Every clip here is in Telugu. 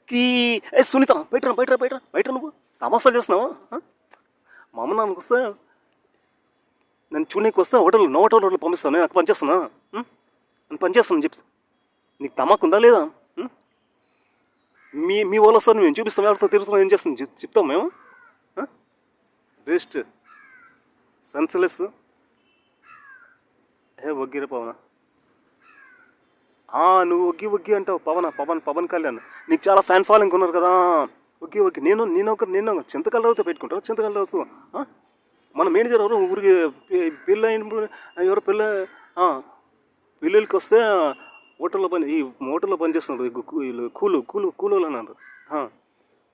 కీ ఏ సునీత బయట రా, బయట రా, బయట రా, బయట రా, నువ్వు తమాషాలు చేస్తున్నావా? మా అమ్మ నాన్నకు వస్తే నేను చూడనీకి వస్తే హోటల్ పంపిస్తాను, నేను అక్కడ పనిచేస్తున్నా, నేను పనిచేస్తాను చెప్పి నీకు తమాకు ఉందా లేదా? మీ వాళ్ళు వస్తారు, మేము చూపిస్తాం, ఎవరితో తిరుగుతున్నాం, ఏం చేస్తాం చెప్తాం మేము. బెస్ట్ సెన్స్లెస్ వగ్గిరే పవన. నువ్వు ఒగ్గి అంటావు. పవన్ కళ్యాణ్ నీకు చాలా ఫ్యాన్ ఫాలోయింగ్ ఉన్నారు కదా. ఒగ్గి నేను చింతకలరావుతో పెట్టుకుంటావు. చింతకలరావుతో మన మేనేజర్ ఎవరు ఊరికి పెళ్ళి ఎవరో పెళ్ళిళ్ళకి వస్తే హోటల్లో పనిచేస్తున్నారు కూలోళ్ళు అన్నారు.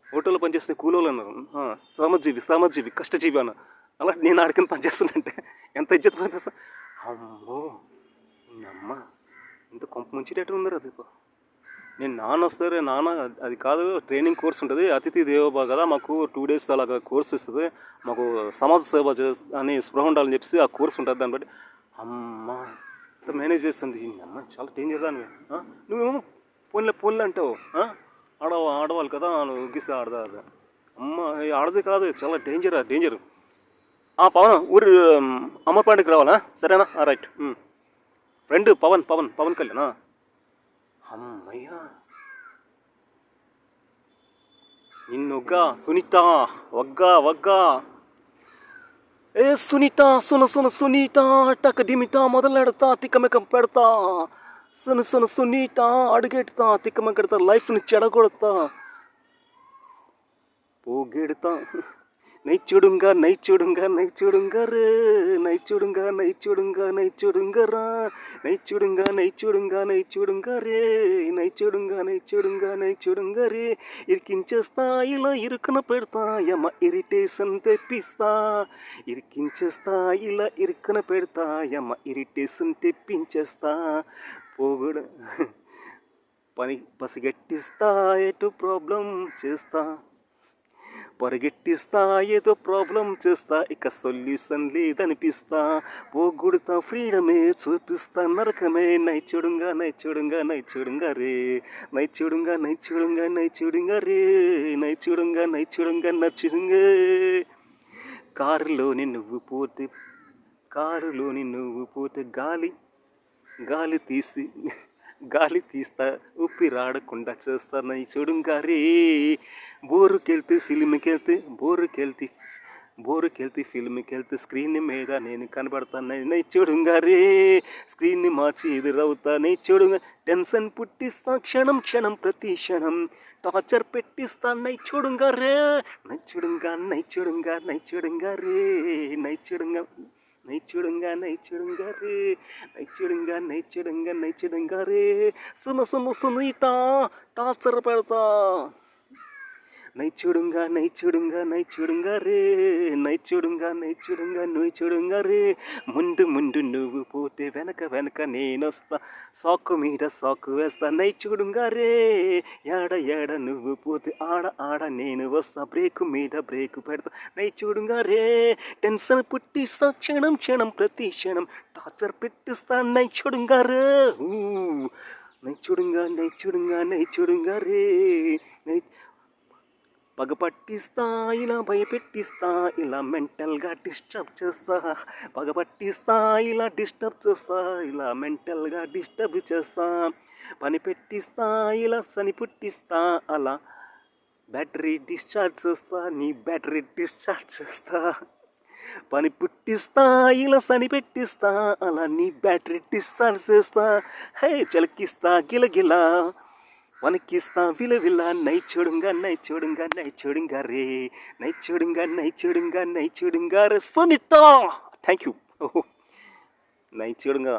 హోటల్లో పనిచేస్తే కూలోళ్ళు అన్నారు. శ్రమజీవి కష్టజీవి అన్న. అలా నేను ఆడికిన పనిచేస్తానంటే ఎంత ఇజ్జత్ పనిచేస్తా. అమ్మో అమ్మ ఇంత కొంప ముంచేటట్టు ఉందరు. అది నేను నాన్న వస్తారే, నాన్న అది కాదు, ట్రైనింగ్ కోర్స్ ఉంటుంది, అతిథి దేవోభవ కదా, మాకు 2 days అలాగా కోర్స్ ఇస్తుంది, మాకు సమాజ సేవ అని స్పృహ ఉండాలని చెప్పి ఆ కోర్స్ ఉంటుంది. దాన్ని బట్టి అమ్మ ఇంత మేనేజ్ చేస్తుంది. అమ్మ చాలా డేంజర్ దానివి. నువ్వేమో పోన్లే అంటావు. ఆడవాళ్ళు కదా, నువ్వు గిసి ఆడదా? అమ్మ ఆడది కాదు, చాలా డేంజర్. పవన్ ఊరి అమ్మపాడికి రావాలా? సరేనా? రైట్. ఫ్రెండ్ పవన్ కళ్యాణ్. అమ్మయ్యా నిన్నొగ్గా సునీత వగ్గా ఏ సునీత సునీత టక డిమిట మొదలెడతా తిక్కమెకం పెడతా సునీత అడుగెడతా తిక్కమెకెడతా లైఫ్ని చెడగొడతా పోగెడతా నై చూడుంగా రే నై చూడుంగా రా నై చూడుంగా రే నై చూడుంగా రే ఇరికించేస్తా ఇలా ఇరుకున పెడతా యమ ఇరిటేషన్ తెప్పిస్తా ఇరికించేస్తా ఇలా ఇరుకున పెడతా యమ ఇరిటేషన్ తెప్పించేస్తా పోగుడ పసిగట్టిస్తా ఎటు ప్రాబ్లం చేస్తా పరిగెట్టిస్తా ఏదో ప్రాబ్లం చేస్తా ఇక సొల్యూషన్ లేదనిపిస్తా పోగొడతా ఫ్రీడమే చూపిస్తా నరకమే నై చూడుంగా రే నై చూడుంగా రే నచ్చుడుంగా కారులోని నువ్వు పోతే గాలి తీస్తా ఊపిరాడకుండా చేస్తా నై చూడుంగా రే బోరుకెళ్తే ఫిల్మ్కెళ్తే స్క్రీన్ మీద నేను కనబడతాను నై చూడుంగా రే స్క్రీన్ని మార్చి ఎదురవుతా నై చూడుంగా టెన్షన్ పుట్టిస్తా క్షణం ప్రతి క్షణం టార్చర్ పెట్టిస్తా నై చూడుంగా రే నై చూడుంగా రే నై చూడుంగా రే సునీత టార్చర్ పెడతా నై చూడుంగా రే నై చూడుంగా రే ముందు నువ్వు పోతే వెనక నేనొస్తా సాకు మీద సాకు వేస్తా నై చూడుంగా రే ఏడ నువ్వు పోతే ఆడ నేను వస్తా బ్రేకు మీద బ్రేకు పెడతా నై చూడుంగా రే టెన్షన్ పుట్టిస్తా క్షణం ప్రతి క్షణం టార్చర్ పెట్టిస్తా నై చూడుంగా రే నై చూడుంగా రే పగపట్టిస్తా ఇలా భయపెట్టిస్తా ఇలా మెంటల్గా డిస్టర్బ్ చేస్తా పగపట్టిస్తా ఇలా మెంటల్గా డిస్టర్బ్ చేస్తా పని పెట్టిస్తా ఇలా సని పుట్టిస్తా అలా బ్యాటరీ డిశ్చార్జ్ చేస్తా నీ బ్యాటరీ డిశ్చార్జ్ చేస్తా పని పుట్టిస్తా ఇలా సని పెట్టిస్తా అలా నీ బ్యాటరీ డిశ్చార్జ్ చేస్తా హే చలికిస్తా గిలగిలా వనకిస్తా విలవిల నై చూడుంగా రే నై చూడుంగా రే సునీత థ్యాంక్ యూ నై చూడుంగా